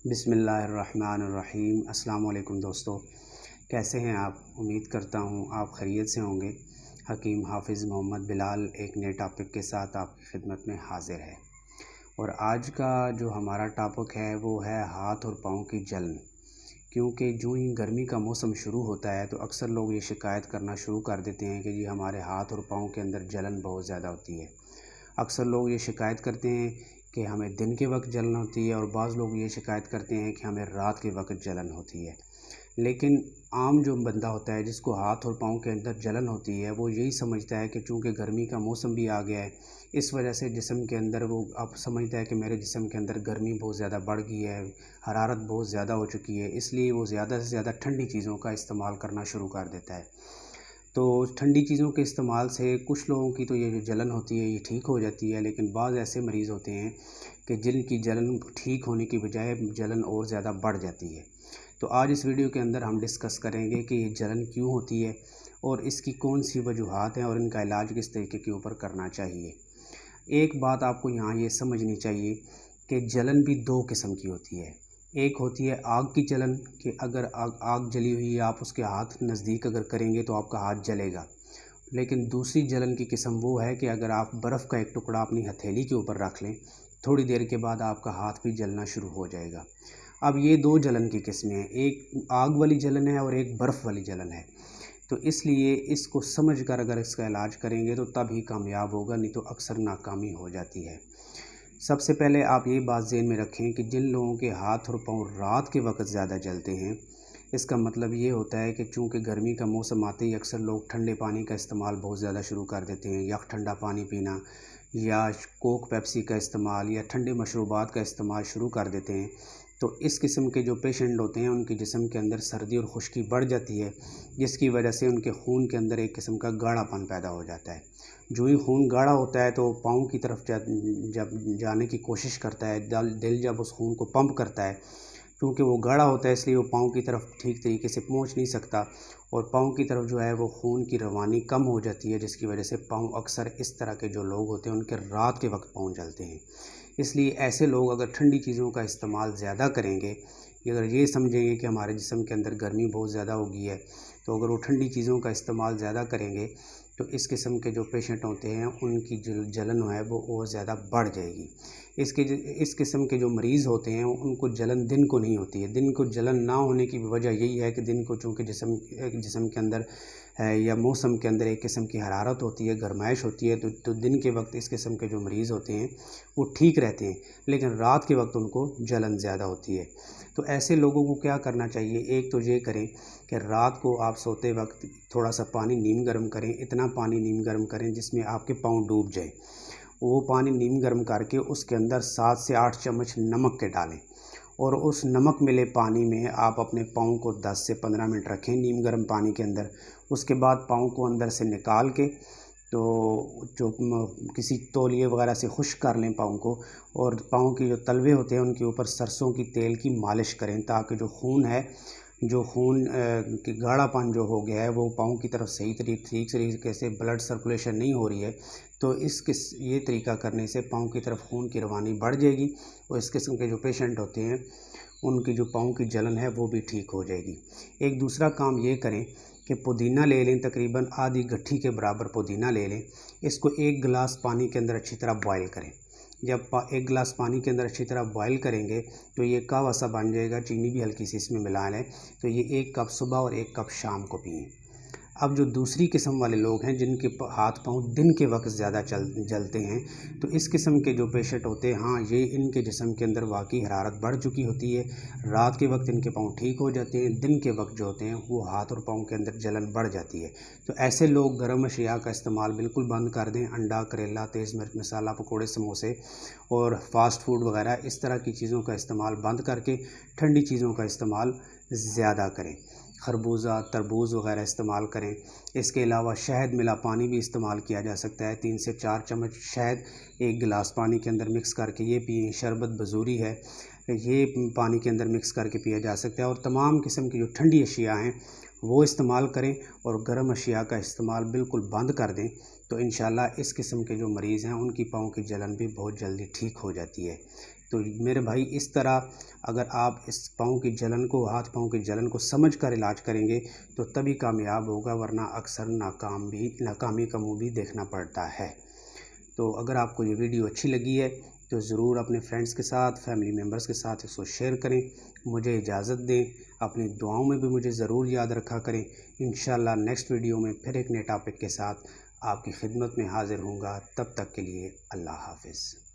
बिस्मिल्लाहिर्रहमानिर्रहीम। अस्सलाम वालेकुम दोस्तों, कैसे हैं आप? उम्मीद करता हूँ आप खैरियत से होंगे। हकीम हाफिज़ मोहम्मद बिलाल एक नए टॉपिक के साथ आपकी खिदमत में हाज़िर है। और आज का जो हमारा टॉपिक है वो है हाथ और पाँव की जलन। क्योंकि जो ही गर्मी का मौसम शुरू होता है तो अक्सर लोग ये शिकायत करना शुरू कर देते हैं कि जी हमारे हाथ और पाँव के अंदर जलन बहुत ज़्यादा होती है। अक्सर लोग ये शिकायत करते हैं कि हमें दिन के वक्त जलन होती है और बाज़ लोग ये शिकायत करते हैं कि हमें रात के वक्त जलन होती है। लेकिन आम जो बंदा होता है जिसको हाथ और पाँव के अंदर जलन होती है वो यही समझता है कि चूँकि गर्मी का मौसम भी आ गया है, इस वजह से जिस्म के अंदर वो अब समझता है कि मेरे जिस्म के अंदर गर्मी बहुत ज़्यादा बढ़ गई है, हरारत बहुत ज़्यादा हो चुकी है, इसलिए वो ज़्यादा से ज़्यादा ठंडी चीज़ों का इस्तेमाल करना शुरू कर देता है। तो ठंडी चीज़ों के इस्तेमाल से कुछ लोगों की तो ये जो जलन होती है ये ठीक हो जाती है, लेकिन बाज़ ऐसे मरीज़ होते हैं कि जिनकी जलन ठीक होने की बजाय जलन और ज़्यादा बढ़ जाती है। तो आज इस वीडियो के अंदर हम डिस्कस करेंगे कि ये जलन क्यों होती है और इसकी कौन सी वजूहात हैं और इनका इलाज किस तरीके के ऊपर करना चाहिए। एक बात आपको यहाँ ये समझनी चाहिए कि जलन भी दो किस्म की होती है। एक होती है आग की जलन कि अगर आग जली हुई है, आप उसके हाथ नज़दीक अगर करेंगे तो आपका हाथ जलेगा। लेकिन दूसरी जलन की किस्म वो है कि अगर आप बर्फ़ का एक टुकड़ा अपनी हथेली के ऊपर रख लें, थोड़ी देर के बाद आपका हाथ भी जलना शुरू हो जाएगा। अब ये दो जलन की किस्में हैं, एक आग वाली जलन है और एक बर्फ़ वाली जलन है। तो इसलिए इसको समझ कर अगर इसका इलाज करेंगे तो तभी कामयाब होगा, नहीं तो अक्सर नाकामी हो जाती है। सबसे पहले आप ये बात ज़हन में रखें कि जिन लोगों के हाथ और पाँव रात के वक्त ज़्यादा जलते हैं, इसका मतलब ये होता है कि चूँकि गर्मी का मौसम आते ही अक्सर लोग ठंडे पानी का इस्तेमाल बहुत ज़्यादा शुरू कर देते हैं, या ठंडा पानी पीना या कोक पेप्सी का इस्तेमाल या ठंडे मशरूबात का इस्तेमाल शुरू कर देते हैं। तो इस किस्म के जो पेशेंट होते हैं उनके जिस्म के अंदर सर्दी और खुश्की बढ़ जाती है, जिसकी वजह से उनके खून के अंदर एक किस्म का गाढ़ापन पैदा हो जाता है। जो ही खून गाढ़ा होता है तो पाँव की तरफ जब जाने की कोशिश करता है, दिल जब उस खून को पंप करता है, क्योंकि वो गाढ़ा होता है इसलिए वो पाँव की तरफ ठीक तरीके से पहुंच नहीं सकता और पाँव की तरफ जो है वो खून की रवानी कम हो जाती है, जिसकी वजह से पाँव अक्सर इस तरह के जो लोग होते हैं उनके रात के वक्त पाँव जलते हैं। इसलिए ऐसे लोग अगर ठंडी चीज़ों का इस्तेमाल ज़्यादा करेंगे, अगर ये समझेंगे कि हमारे जिस्म के अंदर गर्मी बहुत ज़्यादा हो गई है, तो अगर वो ठंडी चीज़ों का इस्तेमाल ज़्यादा करेंगे तो इस किस्म के जो पेशेंट होते हैं उनकी जलन है वो और ज़्यादा बढ़ जाएगी। इस किस्म के जो मरीज़ होते हैं उनको जलन दिन को नहीं होती है। दिन को जलन ना होने की वजह यही है कि दिन को चूँकि जिस्म के अंदर है या मौसम के अंदर एक किस्म की हरारत होती है, गर्माइश होती है, तो दिन के वक्त इस किस्म के जो मरीज़ होते हैं वो ठीक रहते हैं, लेकिन रात के वक्त उनको जलन ज़्यादा होती है। तो ऐसे लोगों को क्या करना चाहिए? एक तो ये करें कि रात को आप सोते वक्त थोड़ा सा पानी नीम गर्म करें, इतना पानी नीम गर्म करें जिसमें आपके पाँव डूब जाए। वो पानी नीम गर्म करके उसके अंदर 7 से 8 चम्मच नमक के डालें और उस नमक मिले पानी में आप अपने पाँव को 10 से 15 मिनट रखें नीम गर्म पानी के अंदर। उसके बाद पाँव को अंदर से निकाल के तो जो किसी तौलिए वगैरह से खुश्क कर लें पाँव को, और पाँव के जो तलवे होते हैं उनके ऊपर सरसों की तेल की मालिश करें, ताकि जो खून की गाढ़ापन जो हो गया है वो पाँव की तरफ ठीक तरीके से ब्लड सर्कुलेशन नहीं हो रही है, तो ये तरीका करने से पाँव की तरफ खून की रवानी बढ़ जाएगी और इस किस्म के जो पेशेंट होते हैं उनकी जो पाँव की जलन है वो भी ठीक हो जाएगी। एक दूसरा काम ये करें कि पुदीना ले लें, तकरीबन आधी गट्ठी के बराबर पुदीना ले लें। इसको 1 गिलास पानी के अंदर अच्छी तरह बॉयल करें। जब 1 गिलास पानी के अंदर अच्छी तरह बॉयल करेंगे तो ये कहवा सा बन जाएगा, चीनी भी हल्की सी इसमें मिला लें। तो ये 1 कप सुबह और 1 कप शाम को पिएँ। अब जो दूसरी किस्म वाले लोग हैं जिनके हाथ पाँव दिन के वक्त ज़्यादा जलते हैं, तो इस किस्म के जो पेशेंट होते हैं, हाँ ये इनके जिस्म के अंदर वाकई हरारत बढ़ चुकी होती है। रात के वक्त इनके पाँव ठीक हो जाते हैं, दिन के वक्त जो होते हैं वो हाथ और पाँव के अंदर जलन बढ़ जाती है। तो ऐसे लोग गर्म अशिया का इस्तेमाल बिल्कुल बंद कर दें। अंडा, करेला, तेज़ मिर्च मसाला, पकौड़े, समोसे और फास्ट फूड वगैरह इस तरह की चीज़ों का इस्तेमाल बंद करके ठंडी चीज़ों का इस्तेमाल ज़्यादा करें। खरबूजा, तरबूज वगैरह इस्तेमाल करें। इसके अलावा शहद मिला पानी भी इस्तेमाल किया जा सकता है। 3 से 4 चम्मच शहद 1 गिलास पानी के अंदर मिक्स करके ये पिएँ। शरबत बजूरी है, ये पानी के अंदर मिक्स करके पिया जा सकता है। और तमाम किस्म की जो ठंडी अशिया हैं वो इस्तेमाल करें और गर्म अशिया का इस्तेमाल बिल्कुल बंद कर दें। तो इंशाल्लाह इस किस्म के जो मरीज़ हैं उनकी पाँव की जलन भी बहुत जल्दी ठीक हो जाती है। तो मेरे भाई इस तरह अगर आप इस पाँव की जलन को, हाथ पाँव की जलन को समझ कर इलाज करेंगे तो तभी कामयाब होगा, वरना अक्सर नाकामी का मुँह भी देखना पड़ता है। तो अगर आपको ये वीडियो अच्छी लगी है तो ज़रूर अपने फ्रेंड्स के साथ, फैमिली मेम्बर्स के साथ इसको शेयर करें। मुझे इजाज़त दें, अपनी दुआओं में भी मुझे ज़रूर याद रखा करें। इंशाल्लाह नेक्स्ट वीडियो में फिर एक नए टॉपिक के साथ आपकी खिदमत में हाज़िर होऊंगा। तब तक के लिए अल्लाह हाफ़िज़।